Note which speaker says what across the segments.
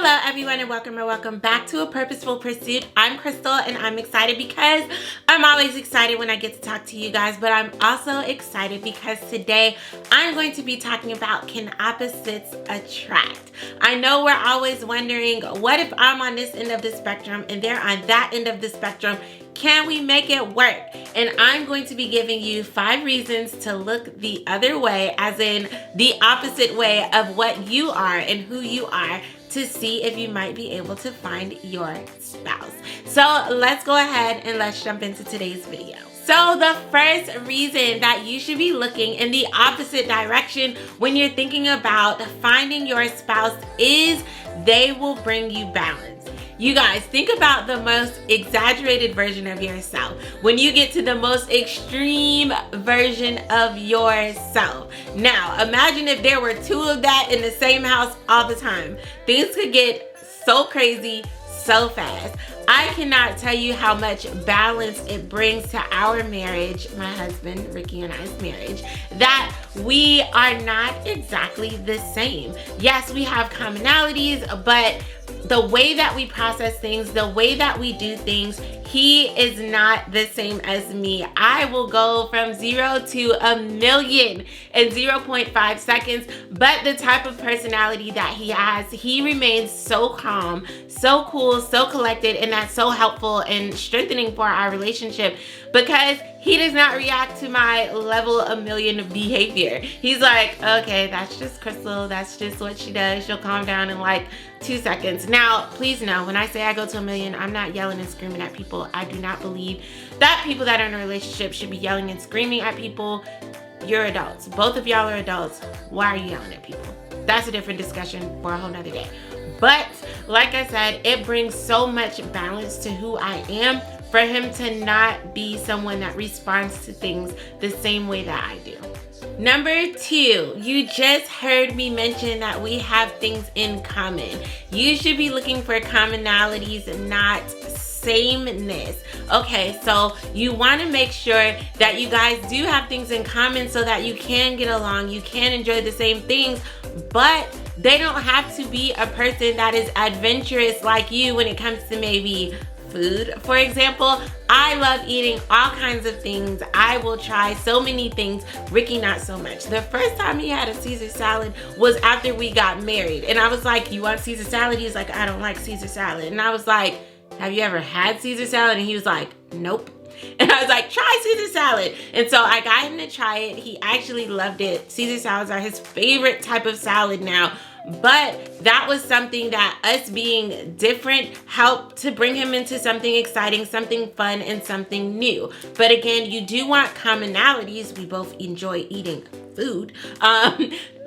Speaker 1: Hello everyone and welcome back to A Purposeful Pursuit. I'm Crystal and I'm excited because I'm always excited when I get to talk to you guys, but I'm also excited because today I'm going to be talking about, can opposites attract? I know we're always wondering, what if I'm on this end of the spectrum and they're on that end of the spectrum? Can we make it work? And I'm going to be giving you 5 reasons to look the other way, as in the opposite way of what you are and who you are, to see if you might be able to find your spouse. So let's go ahead and let's jump into today's video. So the first reason that you should be looking in the opposite direction when you're thinking about finding your spouse is they will bring you balance. You guys, think about the most exaggerated version of yourself. When you get to the most extreme version of yourself. Now, imagine if there were 2 of that in the same house all the time. Things could get so crazy so fast. I cannot tell you how much balance it brings to our marriage, my husband, Ricky and I's marriage, that we are not exactly the same. Yes, we have commonalities, but the way that we process things, the way that we do things, he is not the same as me. I will go from 0 to a million in 0.5 seconds, but the type of personality that he has, he remains so calm, so cool, so collected, and that's so helpful and strengthening for our relationship because he does not react to my level a million of behavior. He's like, okay, that's just Crystal. That's just what she does. She'll calm down in like 2 seconds. Now, please know, when I say I go to a million, I'm not yelling and screaming at people. I do not believe that people that are in a relationship should be yelling and screaming at people. You're adults. Both of y'all are adults. Why are you yelling at people? That's a different discussion for a whole nother day. But like I said, it brings so much balance to who I am for him to not be someone that responds to things the same way that I do. Number 2, you just heard me mention that we have things in common. You should be looking for commonalities, not sameness. Okay, so you want to make sure that you guys do have things in common so that you can get along, you can enjoy the same things, but they don't have to be a person that is adventurous like you when it comes to maybe food. For example, I love eating all kinds of things. I will try so many things. Ricky, not so much. The first time he had a Caesar salad was after we got married. And I was like, you want Caesar salad? He's like, I don't like Caesar salad. And I was like, have you ever had Caesar salad? And he was like, nope. And I was like, try Caesar salad. And so I got him to try it. He actually loved it. Caesar salads are his favorite type of salad now. But that was something that us being different helped to bring him into something exciting, something fun, and something new. But again, you do want commonalities. We both enjoy eating food,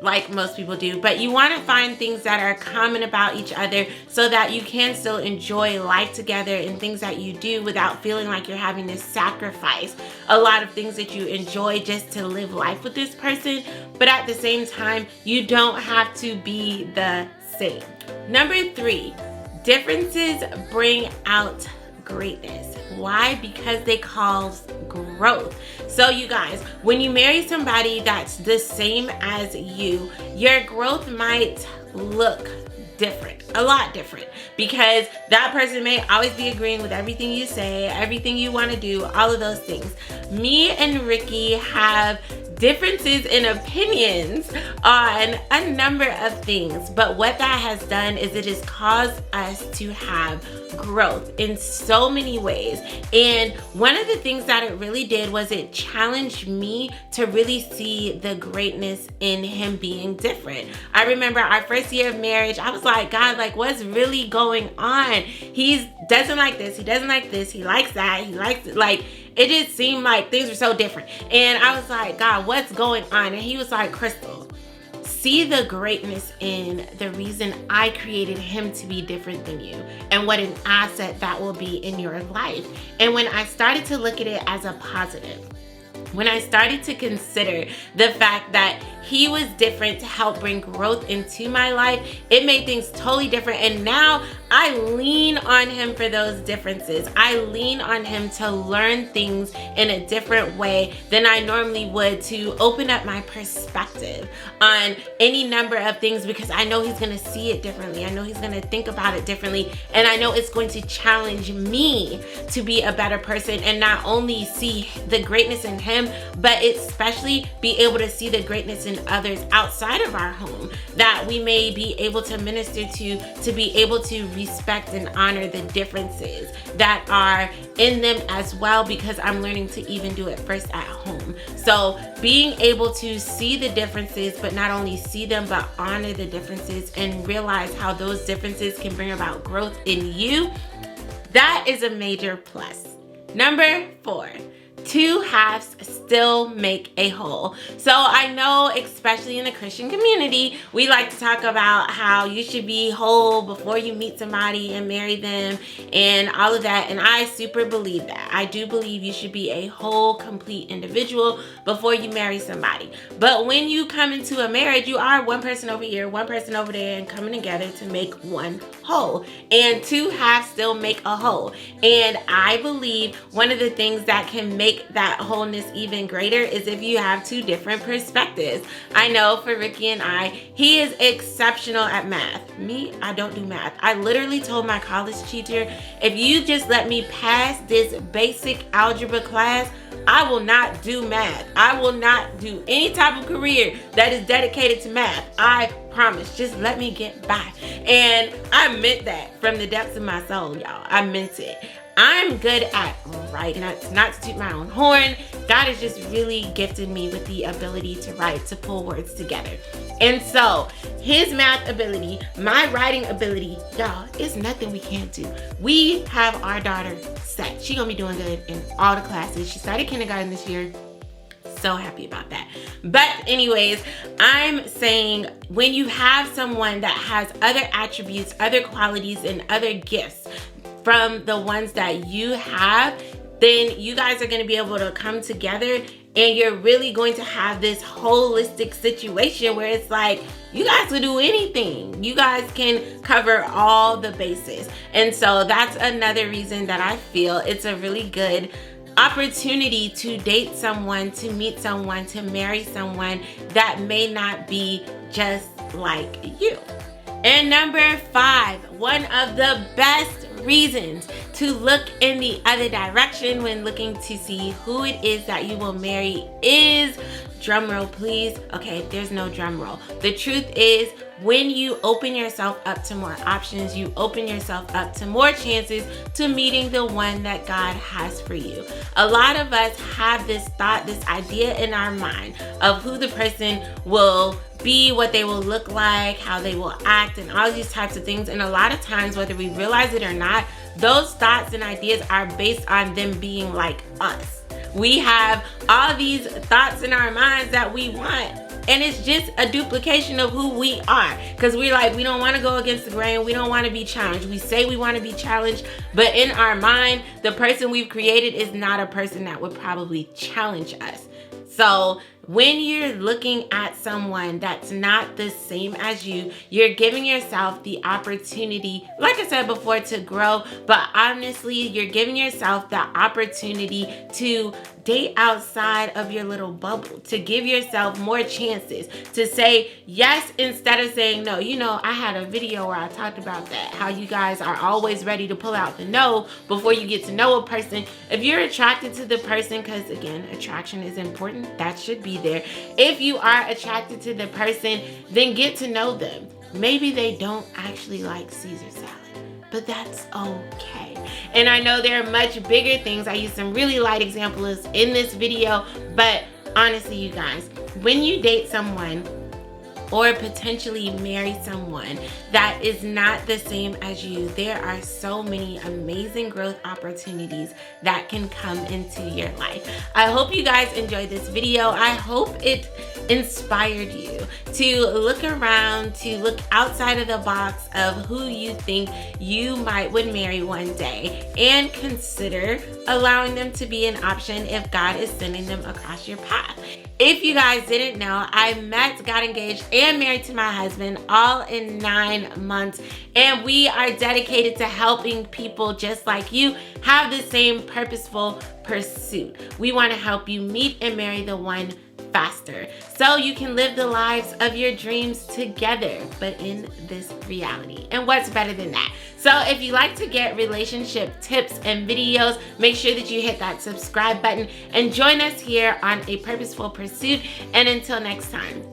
Speaker 1: like most people do, but you want to find things that are common about each other so that you can still enjoy life together and things that you do without feeling like you're having to sacrifice a lot of things that you enjoy just to live life with this person. But at the same time, you don't have to be the same. Number 3, differences bring out greatness. Why? Because they cause growth. So you guys, when you marry somebody that's the same as you, your growth might look different, a lot different, because that person may always be agreeing with everything you say, everything you want to do, all of those things. Me and Ricky have differences in opinions on a number of things, but what that has done is it has caused us to have growth in so many ways. And one of the things that it really did was it challenged me to really see the greatness in him being different. I remember our first year of marriage, I was like, God, like, what's really going on? He doesn't like this, he doesn't like this, he likes that, he likes it. Like, it just seemed like things were so different. And I was like, God, what's going on? And he was like, Crystal, see the greatness in the reason I created him to be different than you and what an asset that will be in your life. And when I started to look at it as a positive, when I started to consider the fact that he was different to help bring growth into my life. It made things totally different. And now I lean on him for those differences. I lean on him to learn things in a different way than I normally would, to open up my perspective on any number of things, because I know he's going to see it differently. I know he's going to think about it differently. And I know it's going to challenge me to be a better person, and not only see the greatness in him, but especially be able to see the greatness in others outside of our home that we may be able to minister to be able to respect and honor the differences that are in them as well, because I'm learning to even do it first at home. So being able to see the differences, but not only see them, but honor the differences and realize how those differences can bring about growth in you, that is a major plus. Number 4. 2 halves still make a whole. So I know, especially in the Christian community, we like to talk about how you should be whole before you meet somebody and marry them and all of that. And I super believe that. I do believe you should be a whole, complete individual before you marry somebody. But when you come into a marriage, you are one person over here, one person over there, and coming together to make one whole. And 2 halves still make a whole. And I believe one of the things that can make that wholeness even greater is if you have 2 different perspectives. I know for Ricky and I, he is exceptional at math. Me, I don't do math. I literally told my college teacher, if you just let me pass this basic algebra class, I will not do math. I will not do any type of career that is dedicated to math. I promise. Just let me get by. And I meant that from the depths of my soul, y'all. I meant it. I'm good at writing. Not to toot my own horn. God has just really gifted me with the ability to write, to pull words together. And so his math ability, my writing ability, y'all, it's nothing we can't do. We have our daughter set. She's gonna be doing good in all the classes. She started kindergarten this year. So happy about that. But anyways, I'm saying when you have someone that has other attributes, other qualities, and other gifts from the ones that you have, then you guys are going to be able to come together, and you're really going to have this holistic situation where it's like you guys will do anything. You guys can cover all the bases. And so that's another reason that I feel it's a really good opportunity to date someone, to meet someone, to marry someone that may not be just like you. And number 5, one of the best reasons to look in the other direction when looking to see who it is that you will marry is, drum roll please. Okay, there's no drum roll. The truth is, when you open yourself up to more options, you open yourself up to more chances to meeting the one that God has for you. A lot of us have this thought, this idea in our mind of who the person will be, what they will look like, how they will act, and all these types of things. And a lot of times, whether we realize it or not, those thoughts and ideas are based on them being like us. We have all these thoughts in our minds that we want, and it's just a duplication of who we are, because we're like, we don't want to go against the grain, we don't want to be challenged. We say we want to be challenged, but in our mind, the person we've created is not a person that would probably challenge us. So when you're looking at someone that's not the same as you, you're giving yourself the opportunity, like I said before, to grow. But honestly, you're giving yourself the opportunity to date outside of your little bubble, to give yourself more chances, to say yes instead of saying no. You know, I had a video where I talked about that, how you guys are always ready to pull out the no before you get to know a person. If you're attracted to the person, because again, attraction is important, that should be there. If you are attracted to the person, then get to know them. Maybe they don't actually like Caesar salad, but that's okay. And I know there are much bigger things. I used some really light examples in this video, but honestly, you guys, when you date someone, or potentially marry someone that is not the same as you, there are so many amazing growth opportunities that can come into your life. I hope you guys enjoyed this video. I hope it inspired you to look around, to look outside of the box of who you think you would marry one day, and consider allowing them to be an option if God is sending them across your path. If you guys didn't know, I met, got engaged, and married to my husband all in 9 months. And we are dedicated to helping people just like you have the same purposeful pursuit. We want to help you meet and marry the one faster, so you can live the lives of your dreams together, but in this reality. And what's better than that? So if you like to get relationship tips and videos, make sure that you hit that subscribe button and join us here on A Purposeful Pursuit. And until next time,